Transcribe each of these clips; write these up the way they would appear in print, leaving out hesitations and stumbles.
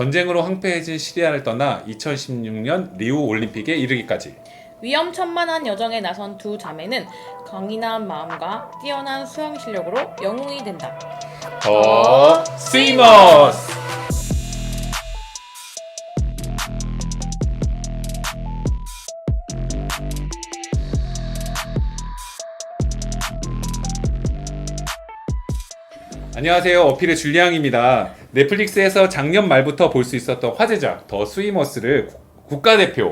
전쟁으로 황폐해진 시리아를 떠나 2016년 리우 올림픽에 이르기까지 위험천만한 여정에 나선 두 자매는 강인한 마음과 뛰어난 수영 실력으로 영웅이 된다. 더 스위머스! 안녕하세요. 어필의 줄리앙입니다. 넷플릭스에서 작년 말부터 볼 수 있었던 화제작 더 스위머스를 국가대표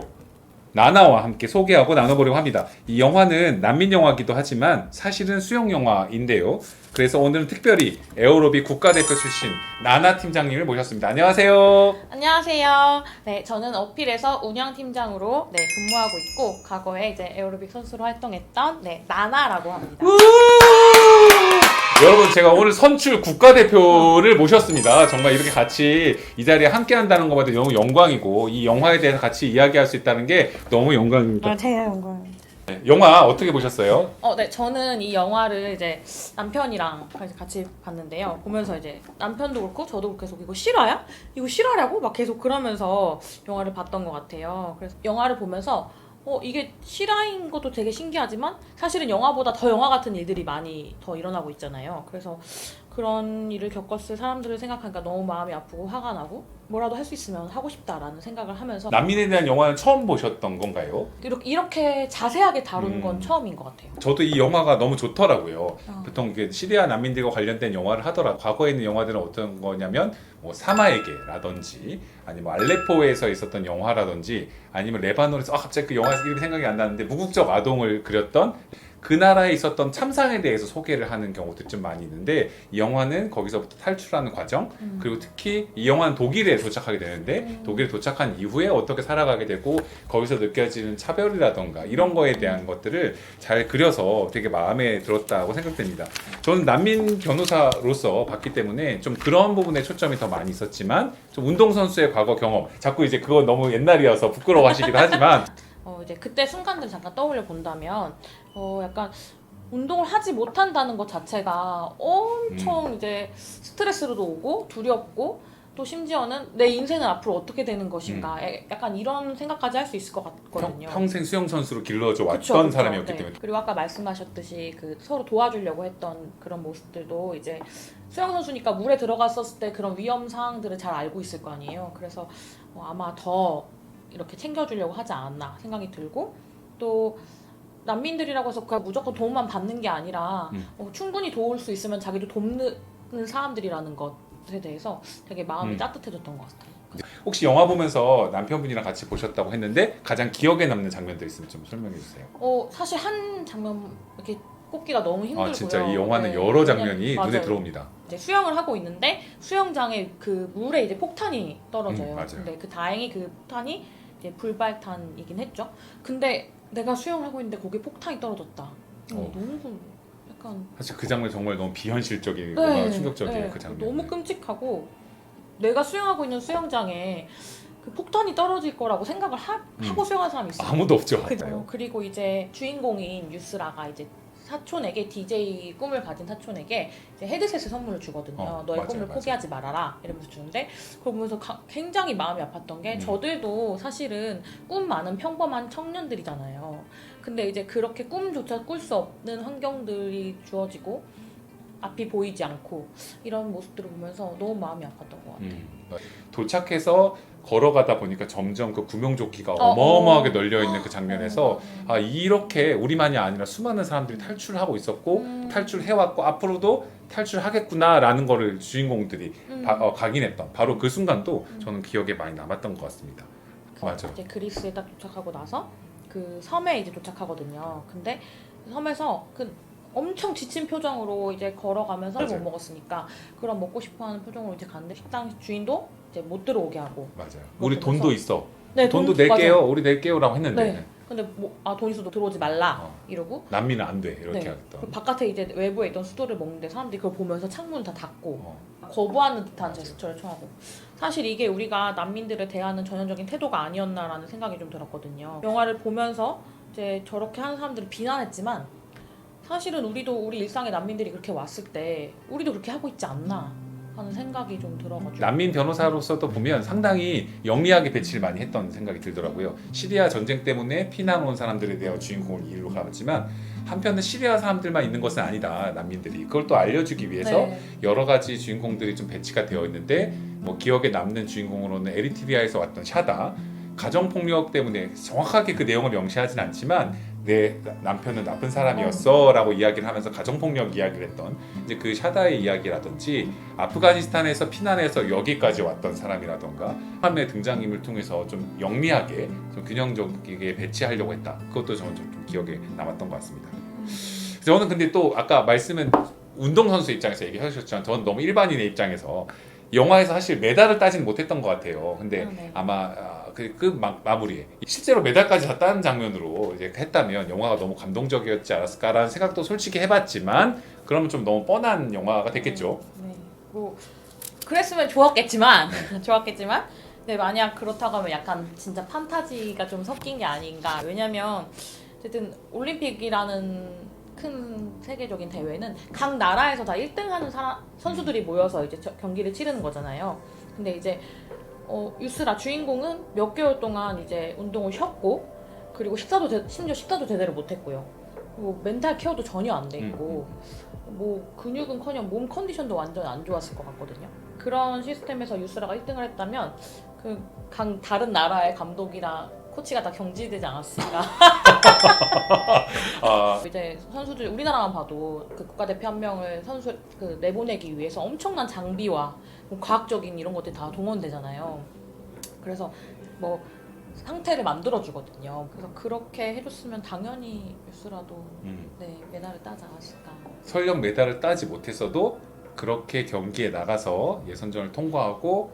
나나와 함께 소개하고 나눠보려고 합니다. 이 영화는 난민 영화기도 하지만 사실은 수영 영화인데요. 그래서 오늘은 특별히 에어로빅 국가대표 출신 나나 팀장님을 모셨습니다. 안녕하세요. 안녕하세요. 네, 저는 어필에서 운영팀장으로 근무하고 있고 과거에 이제 에어로빅 선수로 활동했던 나나라고 합니다. 여러분, 제가 오늘 선출 국가대표를 모셨습니다. 정말 이렇게 같이 이 자리에 함께 한다는 것만도 너무 영광이고 이 영화에 대해서 같이 이야기할 수 있다는 게 너무 영광입니다. 제가 영광입니다. 네, 영화 어떻게 보셨어요? 네, 저는 이 영화를 이제 남편이랑 같이 봤는데요. 보면서 이제 남편도 그렇고 저도 그렇고 계속 이거 실화야? 이거 실화라고? 막 계속 그러면서 영화를 봤던 것 같아요. 그래서 영화를 보면서 이게 실화인 것도 되게 신기하지만 사실은 영화보다 더 영화 같은 일들이 많이 더 일어나고 있잖아요. 그래서 그런 일을 겪었을 사람들을 생각하니까 너무 마음이 아프고 화가 나고 뭐라도 할 수 있으면 하고 싶다라는 생각을 하면서 난민에 대한 영화는 처음 보셨던 건가요? 이렇게 자세하게 다룬 건 처음인 것 같아요. 저도 이 영화가 너무 좋더라고요. 보통 이게 시리아 난민들과 관련된 영화를 하더라고요. 과거에 있는 영화들은 어떤 거냐면 뭐 사마에게라든지 아니면 알레포에서 있었던 영화라든지 아니면 레바논에서 갑자기 그 영화 이름이 생각이 안 나는데 무국적 아동을 그렸던 그 나라에 있었던 참상에 대해서 소개를 하는 경우도 좀 많이 있는데 이 영화는 거기서부터 탈출하는 과정 그리고 특히 이 영화는 독일에 도착하게 되는데 독일에 도착한 이후에 어떻게 살아가게 되고 거기서 느껴지는 차별이라던가 이런 거에 대한 것들을 잘 그려서 되게 마음에 들었다고 생각됩니다. 저는 난민 변호사로서 봤기 때문에 좀 그런 부분에 초점이 더 많이 있었지만 좀 운동선수의 과거 경험 자꾸 이제 그거 너무 옛날이어서 부끄러워하시기도 하지만 이제 그때 순간들 잠깐 떠올려 본다면 약간 운동을 하지 못한다는 것 자체가 엄청 이제 스트레스로도 오고 두렵고 또 심지어는 내 인생은 앞으로 어떻게 되는 것인가 약간 이런 생각까지 할 수 있을 것 같거든요. 평생 수영선수로 길러져 왔던 사람이었기 때문에 그리고 아까 말씀하셨듯이 그 서로 도와주려고 했던 그런 모습들도 이제 수영선수니까 물에 들어갔었을 때 그런 위험 상황들을 잘 알고 있을 거 아니에요. 그래서 아마 더 이렇게 챙겨주려고 하지 않았나 생각이 들고 또 난민들이라고 해서 그냥 무조건 도움만 받는 게 아니라 충분히 도울 수 있으면 자기도 돕는 사람들이라는 것에 대해서 되게 마음이 따뜻해졌던 것 같아요. 혹시 영화 보면서 남편분이랑 같이 보셨다고 했는데 가장 기억에 남는 장면들 있으면 좀 설명해 주세요. 사실 한 장면 이렇게 꼽기가 너무 힘들고요. 진짜 이 영화는 여러 장면이 눈에 들어옵니다. 이제 수영을 하고 있는데 수영장에 그 물에 이제 폭탄이 떨어져요. 근데 다행히 그 폭탄이 이제 불발탄이긴 했죠. 근데 내가 수영을 하고 있는데 거기에 폭탄이 떨어졌다. 너무 약간 사실 그 장면 정말 너무 비현실적이고 충격적이에요. 그 장면. 너무 끔찍하고 내가 수영하고 있는 수영장에 그 폭탄이 떨어질 거라고 생각을 하고 수영하는 사람이 있어요. 아무도 없죠. 그리고 이제 주인공인 유스라가 이제 사촌에게 DJ 꿈을 가진 사촌에게 이제 헤드셋을 선물을 주거든요. 너의 꿈을 포기하지 말아라 이러면서 주는데 그걸 보면서 굉장히 마음이 아팠던 게 저들도 사실은 꿈 많은 평범한 청년들이잖아요. 근데 이제 그렇게 꿈조차 꿀 수 없는 환경들이 주어지고 앞이 보이지 않고 이런 모습들을 보면서 너무 마음이 아팠던 것 같아요. 도착해서 걸어가다 보니까 점점 그 구명조끼가 어마어마하게 널려있는 그 장면에서 이렇게 우리만이 아니라 수많은 사람들이 탈출하고 있었고 탈출해왔고 앞으로도 탈출하겠구나라는 거를 주인공들이 각인했던 바로 그 순간도 저는 기억에 많이 남았던 것 같습니다. 맞아. 이제 그리스에 딱 도착하고 나서 그 섬에 이제 도착하거든요. 근데 섬에서 그 엄청 지친 표정으로 이제 걸어가면서 못 먹었으니까 그런 먹고 싶어하는 표정으로 이제 갔는데 식당 주인도 이제 못 들어오게 하고 맞아요. 우리 돈도 있어. 네, 돈도 낼게요. 우리 낼게요라고 했는데. 네. 근데 돈 있어도 들어오지 말라 이러고 난민은 안 돼 이렇게 하겠다. 바깥에 이제 외부에 있던 수도를 먹는데 사람들이 그걸 보면서 창문을 다 닫고 거부하는 듯한 제스처를 취하고 사실 이게 우리가 난민들을 대하는 전형적인 태도가 아니었나라는 생각이 좀 들었거든요. 영화를 보면서 이제 저렇게 하는 사람들을 비난했지만 사실은 우리 일상에 난민들이 그렇게 왔을 때 우리도 그렇게 하고 있지 않나 하는 생각이 좀 들어가지고. 난민 변호사로서도 보면 상당히 영리하게 배치를 많이 했던 생각이 들더라고요. 시리아 전쟁 때문에 피난 온 사람들에 대한 주인공을 이리로 가봤지만 한편은 시리아 사람들만 있는 것은 아니다. 난민들이 그걸 또 알려주기 위해서 네. 여러 가지 주인공들이 좀 배치가 되어 있는데 뭐 기억에 남는 주인공으로는 에리트리아에서 왔던 샤다, 가정폭력 때문에 정확하게 그 내용을 명시하진 않지만 내 남편은 나쁜 사람이었어 라고 이야기를 하면서 가정폭력 이야기를 했던 이제 그 샤다의 이야기라든지 아프가니스탄에서 피난해서 여기까지 왔던 사람이라던가 한의 등장인물 통해서 좀 영리하게 좀 균형적이게 배치하려고 했다. 그것도 저는 좀 기억에 남았던 것 같습니다. 저는 근데 또 아까 말씀은 운동선수 입장에서 얘기하셨지만 저는 너무 일반인의 입장에서 영화에서 사실 메달을 따지는 못했던 것 같아요. 근데 네. 아마 마무리에 실제로 메달까지 다 따는 장면으로 이제 했다면 영화가 너무 감동적이었지 않았을까라는 생각도 솔직히 해봤지만 그러면 좀 너무 뻔한 영화가 됐겠죠. 네. 뭐 그랬으면 좋았겠지만 네, 만약 그렇다고 하면 약간 진짜 판타지가 좀 섞인 게 아닌가. 왜냐면 어쨌든 올림픽이라는 큰 세계적인 대회는 각 나라에서 다 1등하는 선수들이 모여서 이제 경기를 치르는 거잖아요. 근데 이제 유스라 주인공은 몇 개월 동안 이제 운동을 쉬었고, 그리고 심지어 식사도 제대로 못했고요. 뭐 멘탈 케어도 전혀 안 돼 있고, 뭐 근육은커녕 몸 컨디션도 완전 안 좋았을 것 같거든요. 그런 시스템에서 유스라가 1등을 했다면 그 각 다른 나라의 감독이나 코치가 다 경질되지 않았을까. 이제 선수들 우리나라만 봐도 그 국가대표 한 명을 내보내기 위해서 엄청난 장비와 뭐 과학적인 이런 것들이 다 동원되잖아요. 그래서 뭐 상태를 만들어 주거든요. 그래서 그렇게 해줬으면 당연히 유스라도 네, 메달을 따지 않았을까. 설령 메달을 따지 못했어도 그렇게 경기에 나가서 예선전을 통과하고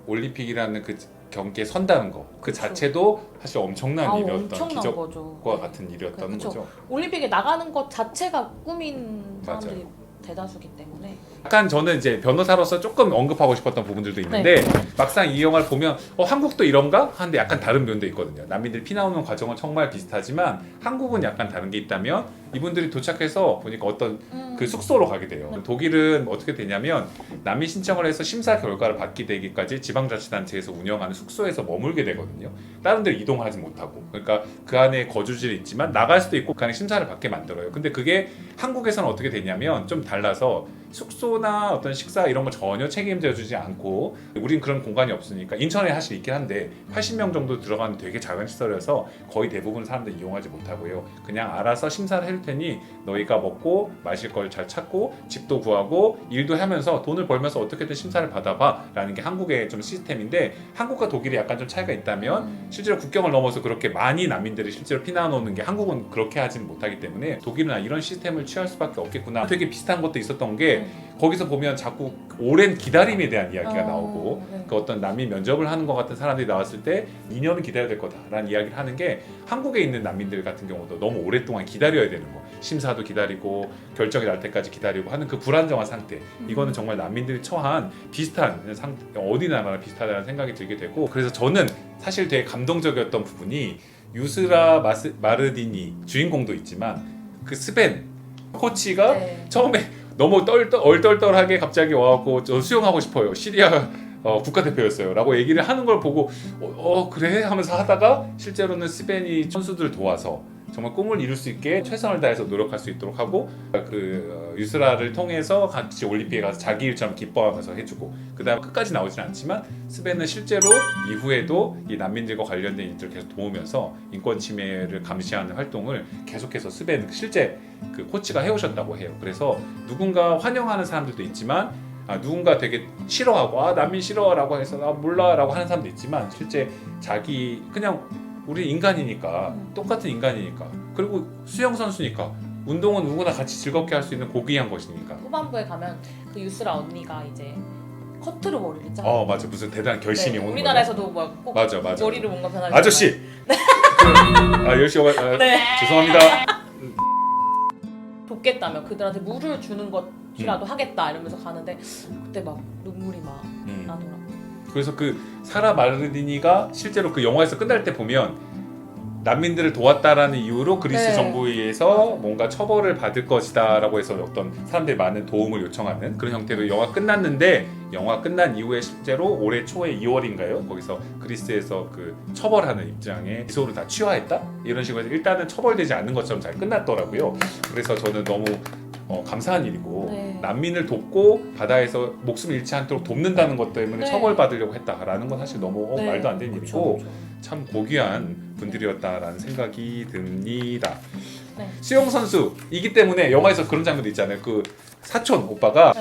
올림픽이라는 그 경기에 선다는 거 그 자체도 사실 엄청난 일이었던 기적과 거죠. 같은 일이었던 그쵸. 거죠. 올림픽에 나가는 것 자체가 꿈인 사람들이 맞아요. 대다수기 때문에. 약간 저는 이제 변호사로서 조금 언급하고 싶었던 부분들도 있는데 막상 이 영화를 보면 한국도 이런가 하는데 약간 다른 면도 있거든요. 난민들이 피나오는 과정은 정말 비슷하지만 한국은 약간 다른 게 있다면 이분들이 도착해서 보니까 어떤 그 숙소로 가게 돼요. 독일은 어떻게 되냐면 난민 신청을 해서 심사 결과를 받게 되기까지 지방자치단체에서 운영하는 숙소에서 머물게 되거든요. 다른 데로 이동하지 못하고. 그러니까 그 안에 거주지는 있지만 나갈 수도 있고 그 안에 심사를 받게 만들어요. 근데 그게 한국에서는 어떻게 되냐면 좀 달라서 숙소나 어떤 식사 이런 거 전혀 책임져 주지 않고 우린 그런 공간이 없으니까 인천에 사실 있긴 한데 80명 정도 들어가는 되게 작은 시설이어서 거의 대부분 사람들이 이용하지 못하고요. 그냥 알아서 심사를 해줄 테니 너희가 먹고 마실 걸 잘 찾고 집도 구하고 일도 하면서 돈을 벌면서 어떻게든 심사를 받아봐 라는 게 한국의 좀 시스템인데 한국과 독일이 약간 좀 차이가 있다면 실제로 국경을 넘어서 그렇게 많이 난민들이 실제로 피난 오는 게 한국은 그렇게 하지는 못하기 때문에 독일은 이런 시스템을 취할 수밖에 없겠구나. 되게 비슷한 것도 있었던 게 거기서 보면 자꾸 오랜 기다림에 대한 이야기가 나오고 그 어떤 난민 면접을 하는 것 같은 사람들이 나왔을 때 2년은 기다려야 될 거다라는 이야기를 하는 게 한국에 있는 난민들 같은 경우도 너무 오랫동안 기다려야 되는 거 심사도 기다리고 결정이 날 때까지 기다리고 하는 그 불안정한 상태 이거는 정말 난민들이 처한 비슷한 상태 어디 나라나 비슷하다는 생각이 들게 되고 그래서 저는 사실 되게 감동적이었던 부분이 유스라 마르디니 주인공도 있지만 그 스벤 코치가 처음에 너무 얼떨떨하게 갑자기 와갖고 저 수영하고 싶어요. 시리아 국가대표였어요. 라고 얘기를 하는 걸 보고 그래? 하면서 하다가 실제로는 스벤이 선수들을 도와서 정말 꿈을 이룰 수 있게 최선을 다해서 노력할 수 있도록 하고 그 유스라를 통해서 같이 올림픽에 가서 자기 일처럼 기뻐하면서 해주고 그 다음에 끝까지 나오진 않지만 스벤은 실제로 이후에도 이 난민들과 관련된 일들을 계속 도우면서 인권 침해를 감시하는 활동을 계속해서 스벤 실제 그 코치가 해오셨다고 해요. 그래서 누군가 환영하는 사람들도 있지만 누군가 되게 싫어하고 난민 싫어라고 해서 몰라라고 하는 사람도 있지만 실제 자기 그냥 우리 인간이니까 똑같은 인간이니까 그리고 수영 선수니까 운동은 누구나 같이 즐겁게 할 수 있는 고귀한 것이니까 후반부에 가면 그 유스라 언니가 이제 커트로 머리를 짜. 맞아 무슨 대단한 결심이 오는 우리나라에서도 꼭 맞아. 머리를 뭔가 변하게 아저씨 열심히 죄송합니다. 돕겠다며 그들한테 물을 주는 것이라도 하겠다 이러면서 가는데 그때 막 눈물이 막 나더라고. 그래서 그 사라 마르디니가 실제로 그 영화에서 끝날 때 보면 난민들을 도왔다라는 이유로 그리스 네. 정부에 의해서 뭔가 처벌을 받을 것이다라고 해서 어떤 사람들이 많은 도움을 요청하는 그런 형태로 영화 끝났는데 영화 끝난 이후에 실제로 올해 초에 2월인가요? 거기서 그리스에서 그 처벌하는 입장에 기소를 다 취하했다? 이런 식으로 해서 일단은 처벌되지 않는 것처럼 잘 끝났더라고요. 그래서 저는 너무 감사한 일이고 네. 난민을 돕고 바다에서 목숨 잃지 않도록 돕는다는 것 때문에 네. 처벌받으려고 했다라는 건 사실 너무 네. 말도 안 되는 그쵸, 일이고 그쵸. 참 고귀한 분들이었다라는 생각이 듭니다. 네. 수영 선수이기 때문에 영화에서 그런 장면도 있잖아요. 그 사촌 오빠가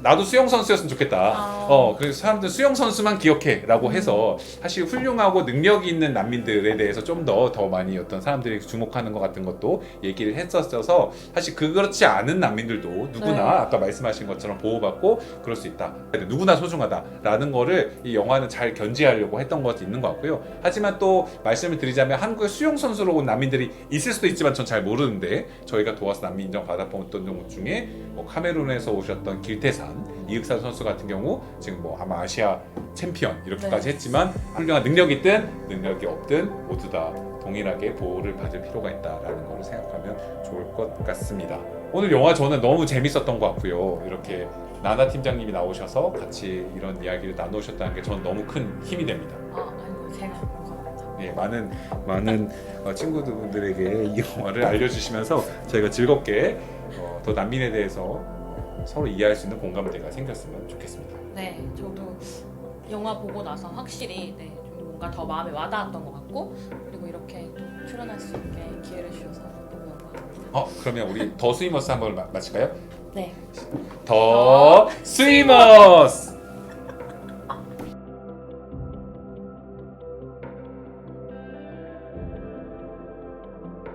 나도 수영 선수였으면 좋겠다. 그래서 사람들 수영 선수만 기억해라고 해서 사실 훌륭하고 능력이 있는 난민들에 대해서 좀 더 많이 어떤 사람들이 주목하는 것 같은 것도 얘기를 했었어서 사실 그렇지 않은 난민들도 누구나 네. 아까 말씀하신 것처럼 보호받고 그럴 수 있다. 누구나 소중하다라는 거를 이 영화는 잘 견지하려고 했던 것이 있는 것 같고요. 하지만 또 말씀을 드리자면 한국에 수영 선수로 온 난민들이 있을 수도 있지만 전 잘 모르는데 저희가 도와서 난민 인정 받았던 것 중에 카메룬에서 오셨던 길태산 이흑산 선수 같은 경우 지금 아마 아시아 챔피언 이렇게까지 네. 했지만 훌륭한 능력이 있든 능력이 없든 모두 다 동일하게 보호를 받을 필요가 있다라는 걸 생각하면 좋을 것 같습니다. 오늘 영화 저는 너무 재밌었던 것 같고요. 이렇게 나나 팀장님이 나오셔서 같이 이런 이야기를 나누셨다는 게 저는 너무 큰 힘이 됩니다. 아니요, 제가 감사합니다. 네, 많은 친구들에게 이 영화를 알려주시면서 저희가 즐겁게 더 난민에 대해서 서로 이해할 수 있는 공감대가 생겼으면 좋겠습니다. 네, 저도 영화 보고 나서 확실히 좀 뭔가 더 마음에 와닿았던 것 같고 그리고 이렇게 또 출연할 수 있게 기회를 주셔서 너무 영광입니다. 그러면 우리 더 스위머스 한번 마칠까요? 네. 더 스위머스!